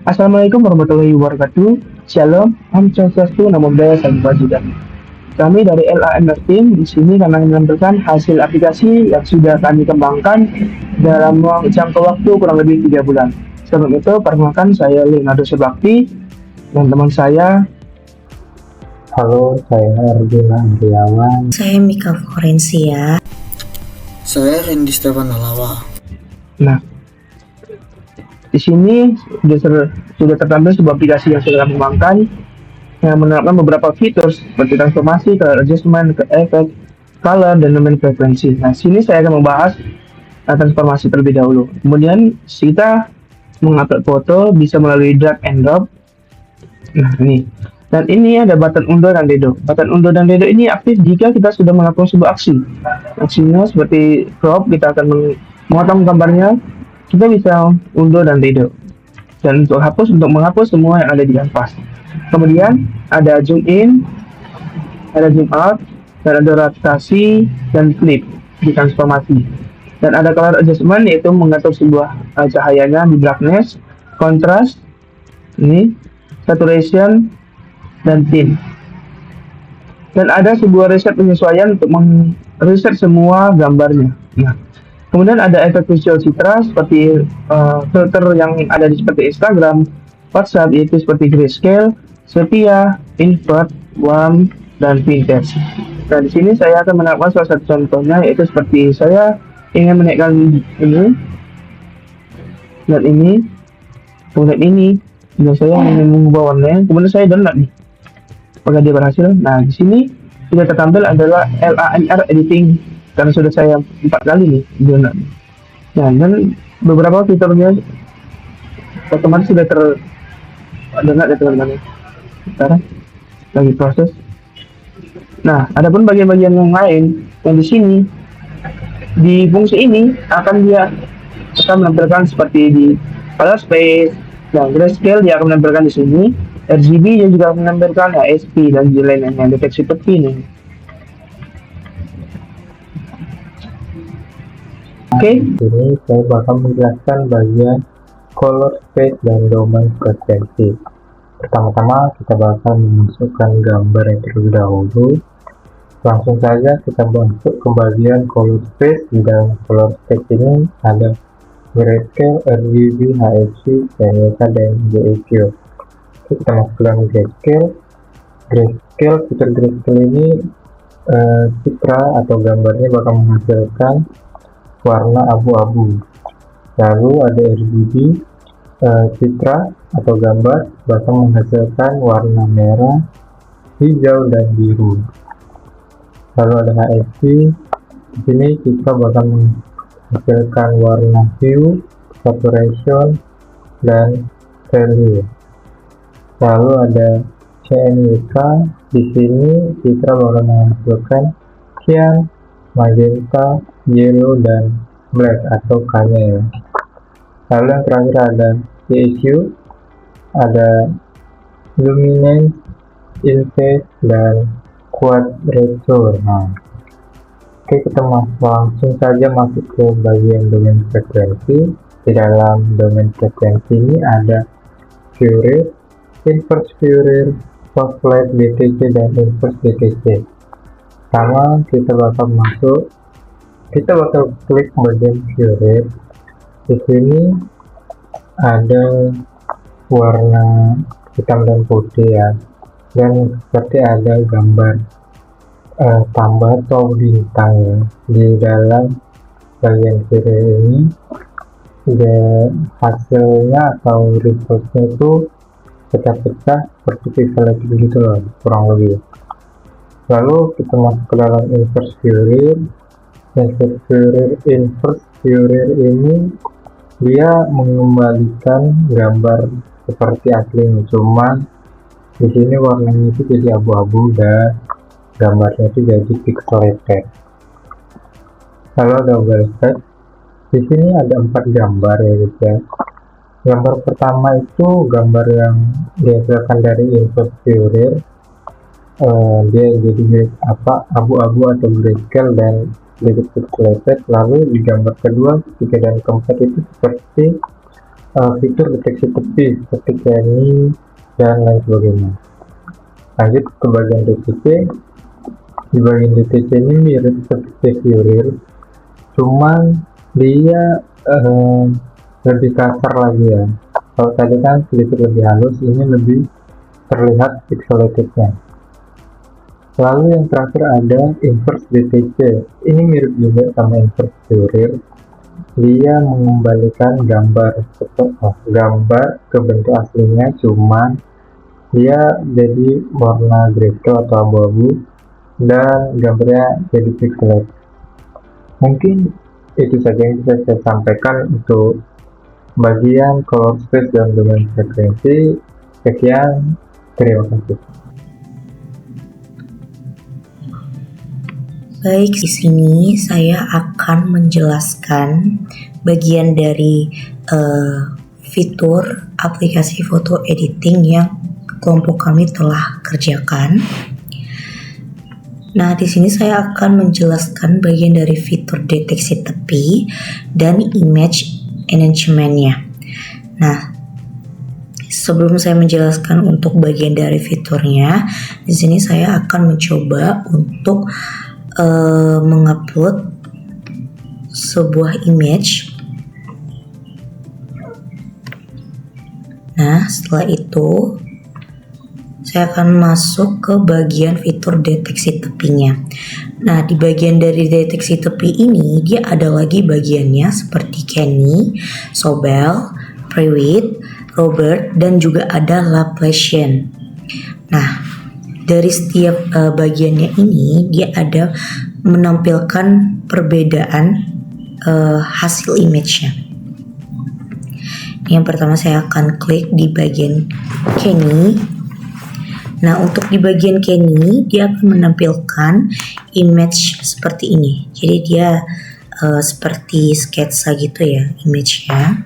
Assalamualaikum warahmatullahi wabarakatuh. Shalom, Om Swastiastu, Namo Buddhaya, Salam Kebajikan. Kami dari LAMR Team di sini kami menampilkan hasil aplikasi yang sudah kami kembangkan dalam jangka waktu kurang lebih 3 bulan. Sebelum itu, perkenalkan saya Leonardo Sebakti dan teman saya. Halo, saya Arjuna Andriawan. Saya Mika Florencia. Saya Randy Stefan Alawa. Nah, di sini sudah tertampil sebuah aplikasi yang sudah kami kembangkan yang menerapkan beberapa fitur seperti transformasi, color adjustment, efek, color, dan domain frekuensi. Nah, sini saya akan membahas transformasi terlebih dahulu. Kemudian kita mengupload foto bisa melalui drag and drop. Nah, ini. Dan ini ada button undo dan redo. Button undo dan redo ini aktif jika kita sudah melakukan sebuah aksi. Aksinya seperti crop, kita akan memotong gambarnya. Kita bisa undo dan redo. Dan untuk menghapus semua yang ada di kanvas. Kemudian ada zoom in, ada zoom out, dan ada rotasi dan flip di transformasi. Dan ada color adjustment, yaitu mengatur sebuah cahayanya di brightness, contrast, ini, saturation, dan tint. Dan ada sebuah reset penyesuaian untuk mereset semua gambarnya. Nah, kemudian ada efek visual citra seperti filter yang ada di seperti Instagram, WhatsApp, yaitu seperti grayscale, sepia, invert, warm, dan vintage. Nah, di sini saya akan menerapkan salah satu contohnya, yaitu seperti saya ingin menaikkan ini dan ini, kemudian ini, dan saya ingin mengubah warnanya, kemudian saya download nih. Apakah dia berhasil? Nah, di sini sudah tertampil adalah LAMR editing karena sudah saya 4 kali nih download. Nah, dan beberapa fiturnya otomatis sudah terdownload ya teman-teman. Sekarang lagi proses. Nah, adapun bagian-bagian yang lain yang di sini di fungsi ini akan menampilkan seperti di color space dan grayscale dia akan menampilkan di sini. RGB dia juga akan menampilkan ASP dan lainnya yang deteksi peti ini. Oke. Ini saya bakal menjelaskan bagian color space dan domain frekuensi. Pertama-tama kita bakal memasukkan gambar yang terlebih dahulu. Langsung saja kita masuk ke bagian color space. Dan color space ini ada grayscale, RGB, HSV, CMYK, dan JEQ. Kita masuk ke dalam grayscale. Fitur grayscale ini citra atau gambarnya bakal menghasilkan warna abu-abu. Lalu ada RGB, citra atau gambar bakal menghasilkan warna merah, hijau, dan biru. Lalu ada HSV, di sini citra bakal menghasilkan warna hue, saturation, dan value. Lalu ada CMYK, di sini citra bakal menghasilkan cyan, magenta, yellow, dan black atau kanya. Lalu yang terakhir ada JEQ, ada luminance, inphase, dan quadrature. Nah, oke, kita langsung saja masuk ke bagian domain frekuensi. Di dalam domain frekuensi ini ada Fourier, inverse Fourier, soft light BTC, dan inverse BTC. Pertama kita bakal klik bagian Fourier. Di sini ada warna hitam dan putih ya, dan seperti ada gambar tambah atau bintang ya. Di dalam bagian Fourier ini hasilnya atau resultnya itu pecah-pecah seperti pixel gitu loh, kurang lebih. Lalu kita masuk ke dalam inverse Fourier. Inverse Fourier ini dia mengembalikan gambar seperti aslinya, cuman di sini warnanya itu jadi abu-abu dan gambarnya itu jadi pixelated. Lalu ada overlay. Di sini ada 4 gambar ya guys ya. Gambar pertama itu gambar yang dihasilkan dari inverse Fourier. Dia jadi abu-abu atau grayscale dan sedikit pixelated. Lalu di gambar kedua, ketiga, dan keempat itu seperti fitur deteksi tepi seperti Kenny dan lain sebagainya. Lanjut ke bagian DTC. Di bagian DTC ini mirip seperti Furir, cuman dia lebih kasar lagi ya. Kalau tadi kan sedikit lebih halus, ini lebih terlihat pixelatednya. Lalu yang terakhir ada inverse DTC. Ini mirip juga sama inverse Furir. Dia mengembalikan gambar ke bentuk aslinya, cuman dia jadi warna grayscale atau abu-abu dan gambarnya jadi pixelated. Mungkin itu saja yang bisa saya sampaikan untuk bagian color space dan domain frekuensi. Sekian, terima kasih. Baik, di sini saya akan menjelaskan bagian dari fitur aplikasi foto editing yang kelompok kami telah kerjakan. Nah, di sini saya akan menjelaskan bagian dari fitur deteksi tepi dan image enhancement-nya. Nah, sebelum saya menjelaskan untuk bagian dari fiturnya, di sini saya akan mencoba untuk mengupload sebuah image. Nah, setelah itu saya akan masuk ke bagian fitur deteksi tepinya. Nah, di bagian dari deteksi tepi ini dia ada lagi bagiannya seperti Kenny, Sobel, Prewitt, Robert, dan juga ada Laplacian. Nah, dari setiap bagiannya ini dia ada menampilkan perbedaan hasil image-nya. Yang pertama saya akan klik di bagian Kenny. Nah, untuk di bagian Kenny dia akan menampilkan image seperti ini. Jadi dia seperti sketsa gitu ya image-nya.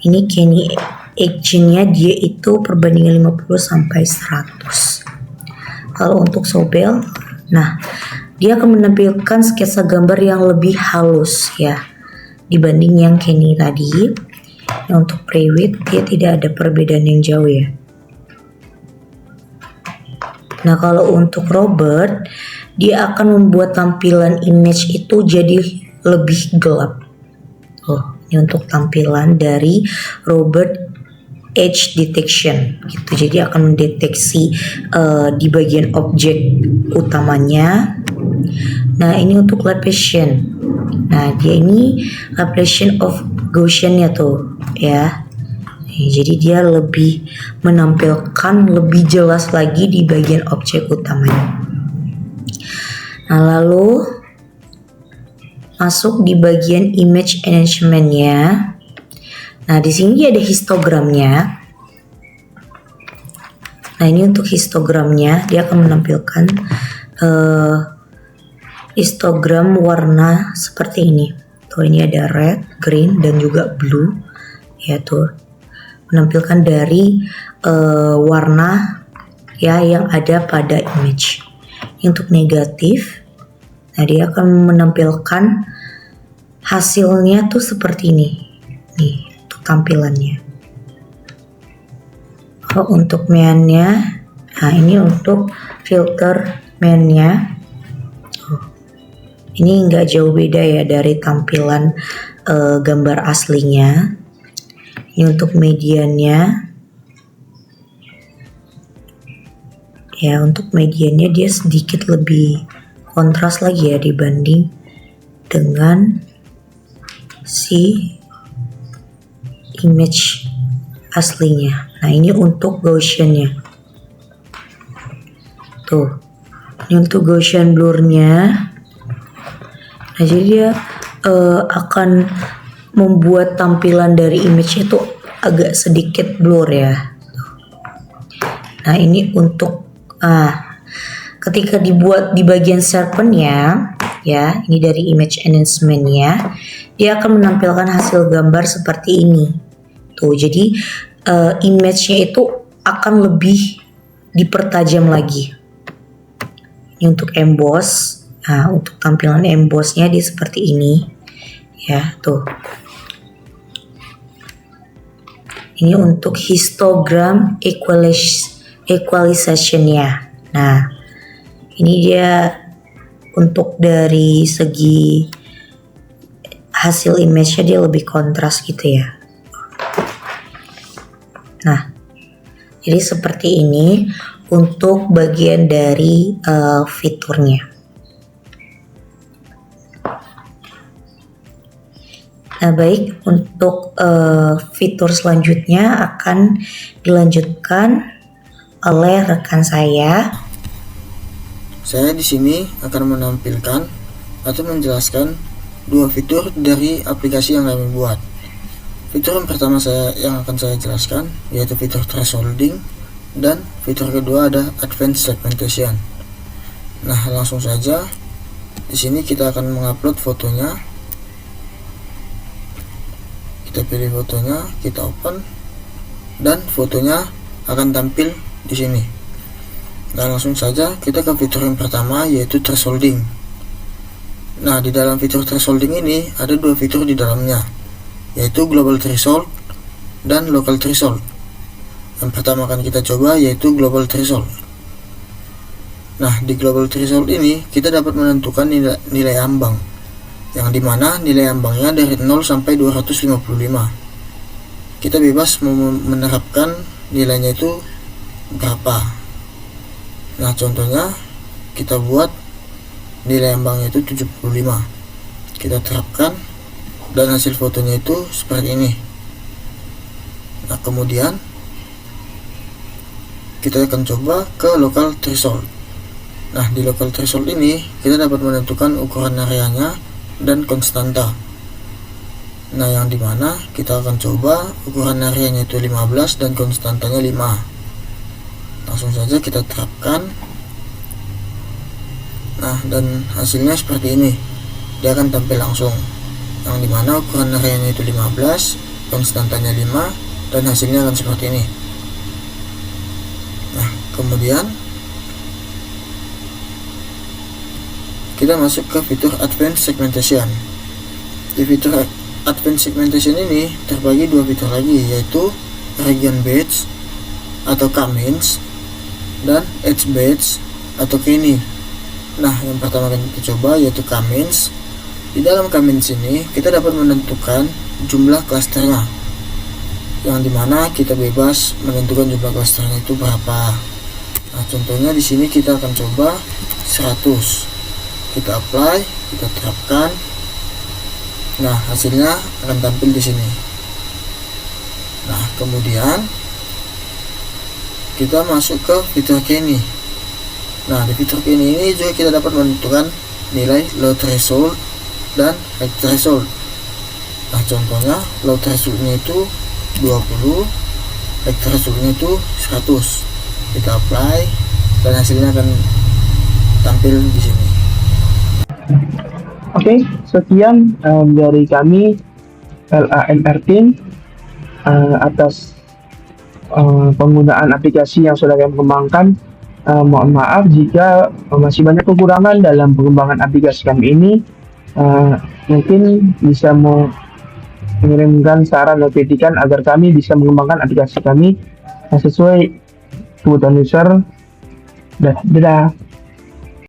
Ini Kenny action-nya dia itu perbandingan 50 sampai 100. Kalau untuk Sobel, nah dia akan menampilkan sketsa gambar yang lebih halus ya dibanding yang Kenny tadi. Yang untuk Prewitt dia tidak ada perbedaan yang jauh ya. Nah, kalau untuk Robert dia akan membuat tampilan image itu jadi lebih gelap. Oh, ini untuk tampilan dari Robert edge detection gitu. Jadi akan mendeteksi di bagian objek utamanya. Nah, ini untuk Laplacian. Nah, dia ini Laplacian of Gaussian-nya tuh ya. Jadi dia lebih menampilkan lebih jelas lagi di bagian objek utamanya. Nah, lalu masuk di bagian image enhancement-nya. Nah, di sini ada histogramnya. Nah, ini untuk histogramnya dia akan menampilkan histogram warna seperti ini. Tuh, ini ada red, green, dan juga blue. Ya tuh, menampilkan dari warna ya yang ada pada image. Untuk negatif, nah dia akan menampilkan hasilnya tuh seperti ini. Nih, tampilannya. Kalau untuk main-nya, nah ini untuk filter main-nya. Ini nggak jauh beda ya dari tampilan gambar aslinya. Ini untuk mediannya. Ya, untuk mediannya dia sedikit lebih kontras lagi ya dibanding dengan si image aslinya. Nah, ini untuk Gaussian-nya. Tuh, ini untuk Gaussian blur-nya. Nah, jadi dia akan membuat tampilan dari image itu agak sedikit blur ya. Nah, ini untuk ketika dibuat di bagian serpent-nya ya, ini dari image enhancement-nya, dia akan menampilkan hasil gambar seperti ini. Tuh, jadi image-nya itu akan lebih dipertajam lagi. Ini untuk emboss. Nah, untuk tampilan emboss-nya dia seperti ini. Ya, tuh. Ini untuk histogram equalization-nya. Nah, ini dia untuk dari segi hasil image-nya dia lebih kontras gitu ya. Nah, jadi seperti ini untuk bagian dari fiturnya. Nah, baik, untuk fitur selanjutnya akan dilanjutkan oleh rekan saya. Saya di sini akan menampilkan atau menjelaskan dua fitur dari aplikasi yang kami buat. Fitur yang pertama yang akan saya jelaskan yaitu fitur thresholding, dan fitur kedua ada advanced segmentation. Nah, langsung saja di sini kita akan mengupload fotonya. Kita pilih fotonya, kita open, dan fotonya akan tampil di sini. Nah, langsung saja kita ke fitur yang pertama yaitu thresholding. Nah, di dalam fitur thresholding ini ada dua fitur di dalamnya, yaitu global threshold dan local threshold. Yang pertama akan kita coba yaitu global threshold. Nah, di global threshold ini kita dapat menentukan nilai ambang, yang dimana nilai ambangnya dari 0 sampai 255. Kita bebas menerapkan nilainya itu berapa. Nah, contohnya kita buat nilai ambangnya itu 75. Kita terapkan dan hasil fotonya itu seperti ini. Nah, kemudian kita akan coba ke local threshold. Nah, di local threshold ini kita dapat menentukan ukuran areanya dan konstanta. Nah, yang dimana kita akan coba ukuran areanya itu 15 dan konstantanya 5. Langsung saja kita terapkan. Nah, dan hasilnya seperti ini. Dia akan tampil langsung, yang dimana ukuran areanya itu 15, konstantanya 5, dan hasilnya akan seperti ini. Nah, kemudian kita masuk ke fitur advanced segmentation. Di fitur advanced segmentation ini terbagi dua fitur lagi, yaitu region based atau K-means dan edge based atau K-mean. Nah, yang pertama akan kita coba yaitu K-means. Di dalam K-means ini kita dapat menentukan jumlah klasternya, yang dimana kita bebas menentukan jumlah klasternya itu berapa. Nah, contohnya di sini kita akan coba 100. Kita apply, kita terapkan. Nah, hasilnya akan tampil di sini. Nah, kemudian kita masuk ke fitur K-mean. Nah, di fitur K-mean ini juga kita dapat menentukan nilai low threshold dan high threshold. Nah, contohnya low thresholdnya itu 20, high thresholdnya itu 100. Kita apply dan hasilnya akan tampil di sini. Oke, sekian dari kami LAMR Team atas penggunaan aplikasi yang sudah kami kembangkan. Mohon maaf jika masih banyak kekurangan dalam pengembangan aplikasi kami ini. Mungkin bisa mengirimkan saran dan kritikan agar kami bisa mengembangkan aplikasi kami sesuai kebutuhan user. Dadah.